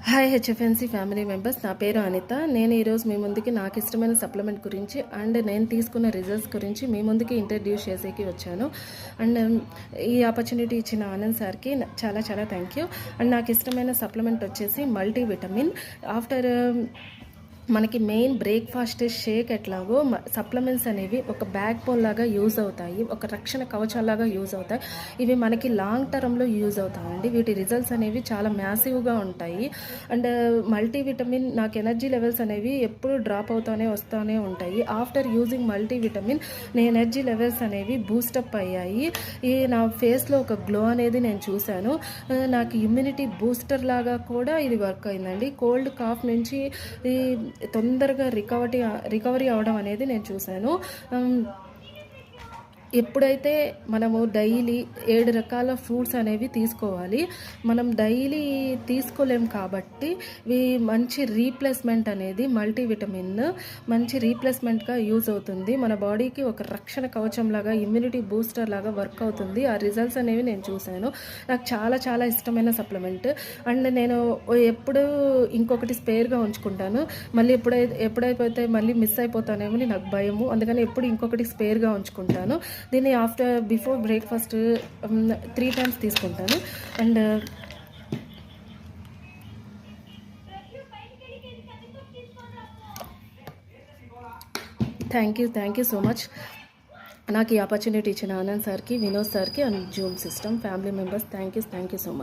Hi హెచ్ఎఫ్ఎన్సీ family members, నా పేరు అనిత. నేను ఈరోజు మీ ముందుకి నాకు ఇష్టమైన సప్లిమెంట్ గురించి అండ్ నేను తీసుకున్న రిజల్ట్స్ గురించి మీ ముందుకి ఇంట్రడ్యూస్ చేసేకి వచ్చాను. అండ్ ఈ ఆపర్చునిటీ ఇచ్చిన ఆనంద్ సార్కి చాలా చాలా థ్యాంక్ యూ. అండ్ నాకు ఇష్టమైన సప్లిమెంట్ వచ్చేసి మల్టీవిటమిన్. ఆఫ్టర్ మనకి మెయిన్ బ్రేక్ఫాస్ట్ షేక్ ఎట్లాగో సప్లిమెంట్స్ అనేవి ఒక బ్యాక్ బోన్ లాగా యూజ్ అవుతాయి, ఒక రక్షణ కవచాలాగా యూజ్ అవుతాయి. ఇవి మనకి లాంగ్ టర్మ్లో యూజ్ అవుతాయండి. వీటి రిజల్ట్స్ అనేవి చాలా మ్యాసివ్గా ఉంటాయి. అండ్ మల్టీవిటమిన్ నాకు ఎనర్జీ లెవెల్స్ అనేవి ఎప్పుడు డ్రాప్ అవుతూనే వస్తూనే ఉంటాయి. ఆఫ్టర్ యూజింగ్ మల్టీవిటమిన్ నా ఎనర్జీ లెవెల్స్ అనేవి బూస్టప్ అయ్యాయి. ఈ నా ఫేస్లో ఒక గ్లో అనేది నేను చూశాను. నాకు ఇమ్యూనిటీ బూస్టర్ లాగా కూడా ఇది వర్క్ అయిందండి. కోల్డ్ కాఫ్ నుంచి తొందరగా రికవరీ అవడం అనేది నేను చూశాను. ఎప్పుడైతే మనము డైలీ 7 రకాల ఫ్రూట్స్ అనేవి తీసుకోవాలి. మనం డైలీ తీసుకోలేం కాబట్టి మంచి రీప్లేస్మెంట్ అనేది మల్టీవిటమిన్ మంచి రీప్లేస్మెంట్గా యూజ్ అవుతుంది. మన బాడీకి ఒక రక్షణ కవచం లాగా, ఇమ్యూనిటీ బూస్టర్ లాగా వర్క్ అవుతుంది. ఆ రిజల్ట్స్ అనేవి నేను చూశాను. నాకు చాలా చాలా ఇష్టమైన సప్లిమెంట్. అండ్ నేను ఎప్పుడు ఇంకొకటి స్పేర్గా ఉంచుకుంటాను. మళ్ళీ ఎప్పుడైపోతే మళ్ళీ మిస్ అయిపోతానేమో నాకు భయము. అందుకని ఎప్పుడు ఇంకొకటి స్పేర్గా ఉంచుకుంటాను. దీన్ని బిఫోర్ బ్రేక్ఫాస్ట్ 3 టైమ్స్ తీసుకుంటాను. And thank you so much. నాకు ఈ ఆపర్చునిటీ ఇచ్చిన ఆనంద్ సార్కి, వినోద్ సార్కి and Zoom system family members thank you so much.